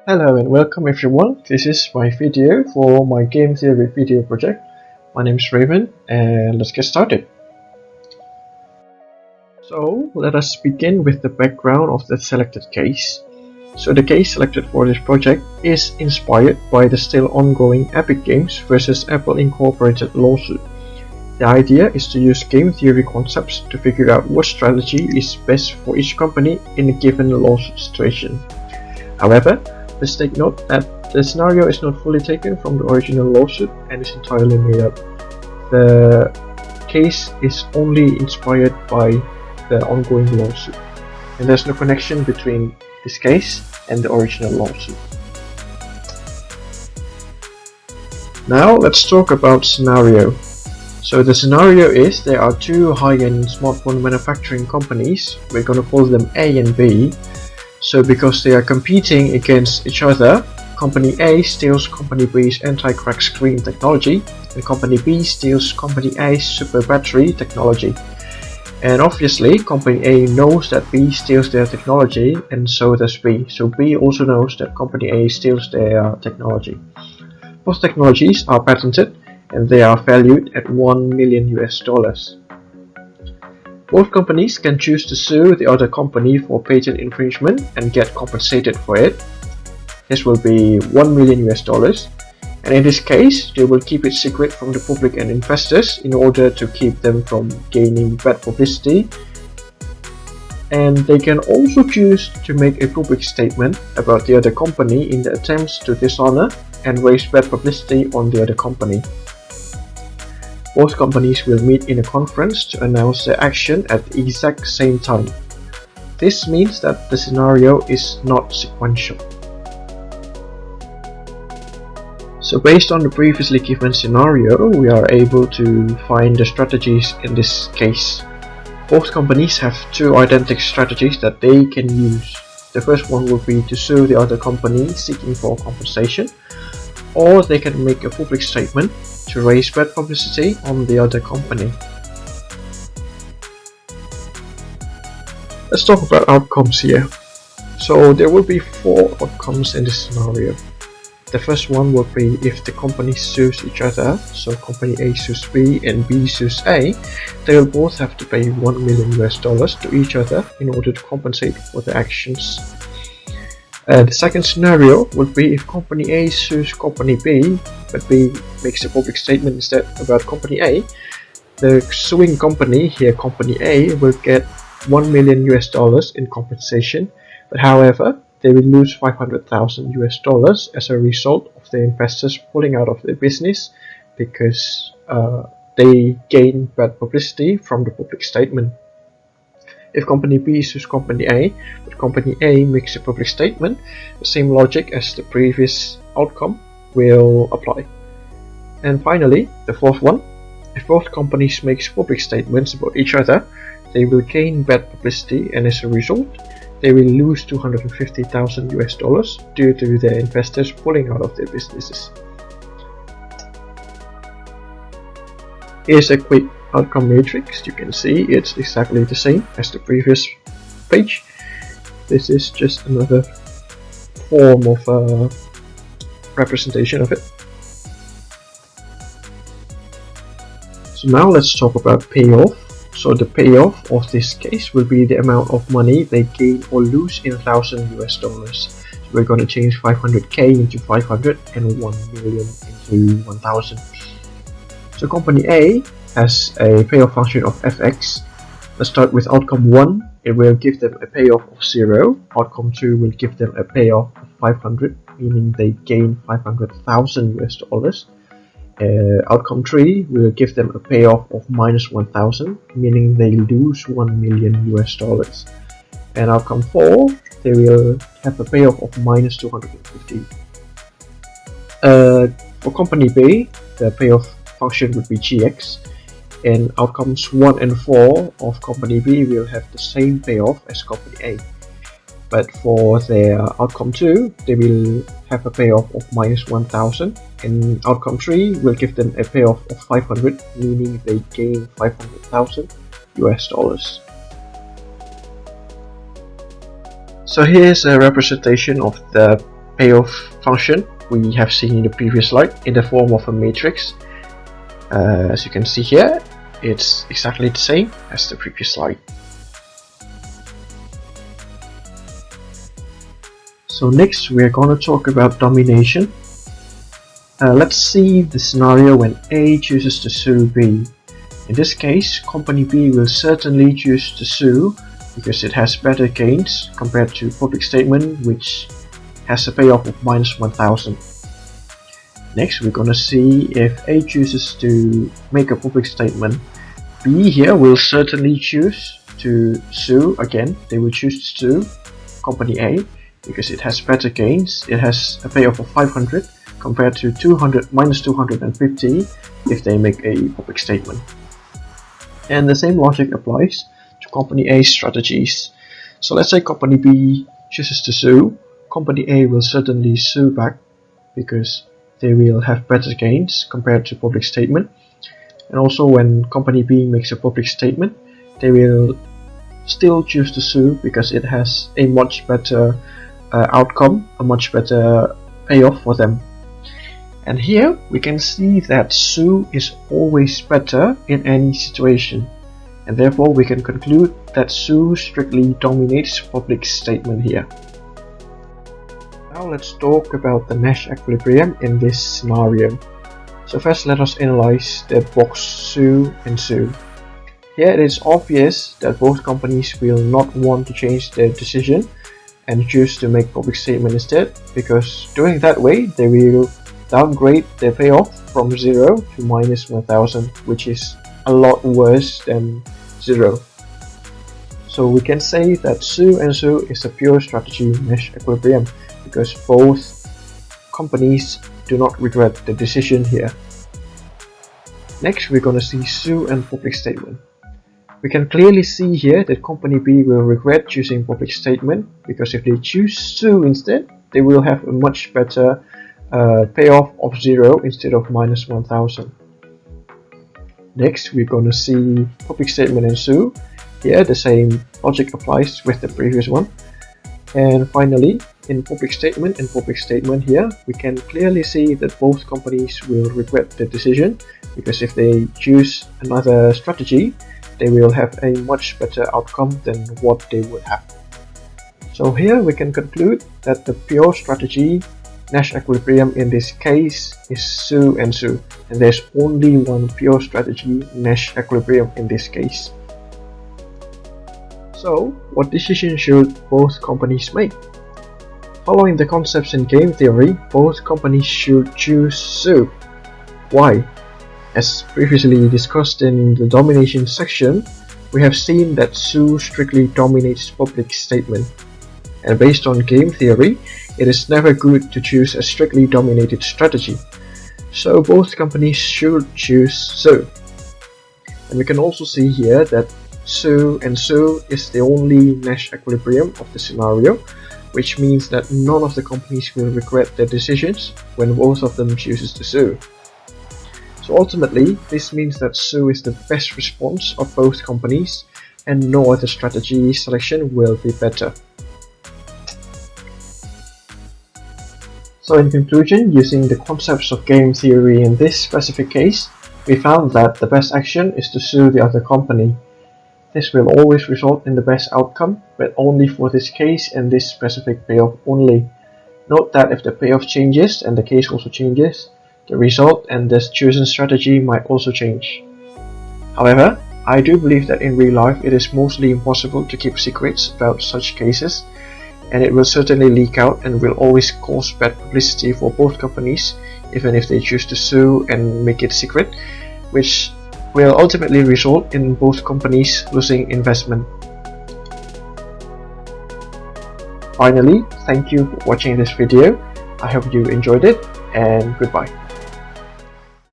Hello and welcome everyone. This is my video for my game theory video project. My name is Raven and let's get started. So let us begin with the background of the selected case. So the case selected for this project is inspired by the still ongoing Epic Games versus Apple Incorporated lawsuit. The idea is to use game theory concepts to figure out what strategy is best for each company in a given lawsuit situation. However, let's take note that the scenario is not fully taken from the original lawsuit and is entirely made up. The case is only inspired by the ongoing lawsuit, and there's no connection between this case and the original lawsuit. Now let's talk about scenario. So the scenario is there are two high-end smartphone manufacturing companies. We're going to call them A and B. So because they are competing against each other, Company A steals Company B's anti-crack screen technology and Company B steals Company A's super battery technology. And obviously Company A knows that B steals their technology, and so does B. So B also knows that Company A steals their technology. Both technologies are patented and they are valued at $1 million. Both companies can choose to sue the other company for patent infringement and get compensated for it. This will be $1 million, and in this case, they will keep it secret from the public and investors in order to keep them from gaining bad publicity. And they can also choose to make a public statement about the other company in the attempts to dishonor and raise bad publicity on the other company. Both companies will meet in a conference to announce their action at the exact same time. This means that the scenario is not sequential. So based on the previously given scenario, we are able to find the strategies in this case. Both companies have two identical strategies that they can use. The first one will be to sue the other company seeking for compensation, or they can make a public statement to raise bad publicity on the other company. Let's talk about outcomes here. So there will be four outcomes in this scenario. The first one will be if the companies sue each other, so company A sues B and B sues A, they will both have to pay $1 million to each other in order to compensate for their actions. The second scenario would be if Company A sues Company B, but B makes a public statement instead about Company A. The suing company, here Company A, will get $1 million in compensation, but however, they will lose $500,000 as a result of the investors pulling out of their business because they gain bad publicity from the public statement. If Company B sues Company A, but Company A makes a public statement, the same logic as the previous outcome will apply. And finally, the fourth one, if both companies make public statements about each other, they will gain bad publicity, and as a result, they will lose $250,000 due to their investors pulling out of their businesses. Here's a quick outcome matrix. You can see it's exactly the same as the previous page. This is just another form of representation of it. So now let's talk about payoff. So the payoff of this case will be the amount of money they gain or lose in $1,000. So we're going to change 500k into 500 and 1 million into 1000. So company A has a payoff function of fx. Let's start with outcome 1. It will give them a payoff of 0. Outcome 2 will give them a payoff of 500, meaning they gain $500,000. Outcome 3 will give them a payoff of minus 1000, meaning they lose $1 million. And outcome 4, they will have a payoff of minus 250. For company B, the payoff function would be gx, and outcomes 1 and 4 of company B will have the same payoff as company A. But for their outcome 2, they will have a payoff of minus 1000, and outcome 3 will give them a payoff of 500, meaning they gain $500,000. So here's a representation of the payoff function we have seen in the previous slide in the form of a matrix. As you can see here, it's exactly the same as the previous slide. So next we are going to talk about domination. Let's see the scenario when A chooses to sue B. In this case, company B will certainly choose to sue because it has better gains compared to public statement, which has a payoff of -1000. Next, we're gonna see if A chooses to make a public statement. B here will certainly choose to sue again. They will choose to sue company A because it has better gains. It has a payoff of 500 compared to -250 if they make a public statement. And the same logic applies to company A's strategies. So let's say company B chooses to sue. Company A will certainly sue back because they will have better gains compared to public statement. And also when company B makes a public statement, they will still choose to sue because it has a much better outcome, a much better payoff for them. And here we can see that sue is always better in any situation, and therefore we can conclude that sue strictly dominates public statement here. Now let's talk about the Nash equilibrium in this scenario. So first let us analyze the box sue and sue. Here it is obvious that both companies will not want to change their decision and choose to make public statement instead, because doing that way they will downgrade their payoff from 0 to -1000, which is a lot worse than 0. So we can say that sue and sue is a pure strategy Nash equilibrium because both companies do not regret the decision here. Next we're gonna see sue and public statement. We can clearly see here that company B will regret choosing public statement because if they choose sue instead, they will have a much better payoff of 0 instead of -1000. Next we're gonna see public statement and sue. Here the same logic applies with the previous one. And finally, in public statement and public statement here, we can clearly see that both companies will regret the decision because if they choose another strategy, they will have a much better outcome than what they would have. So here we can conclude that the pure strategy Nash equilibrium in this case is sue and sue, and there's only one pure strategy Nash equilibrium in this case. So, what decision should both companies make? Following the concepts in game theory, both companies should choose sue. Why? As previously discussed in the domination section, we have seen that sue strictly dominates public statement. And based on game theory, it is never good to choose a strictly dominated strategy. So both companies should choose sue. And we can also see here that sue and sue is the only Nash equilibrium of the scenario, which means that none of the companies will regret their decisions when both of them chooses to sue. So ultimately, this means that sue is the best response of both companies and no other strategy selection will be better. So in conclusion, using the concepts of game theory in this specific case, we found that the best action is to sue the other company. This will always result in the best outcome, but only for this case and this specific payoff only. Note that if the payoff changes and the case also changes, the result and the chosen strategy might also change. However, I do believe that in real life it is mostly impossible to keep secrets about such cases, and it will certainly leak out and will always cause bad publicity for both companies, even if they choose to sue and make it secret, which will ultimately result in both companies losing investment. Finally, thank you for watching this video. I hope you enjoyed it, and goodbye.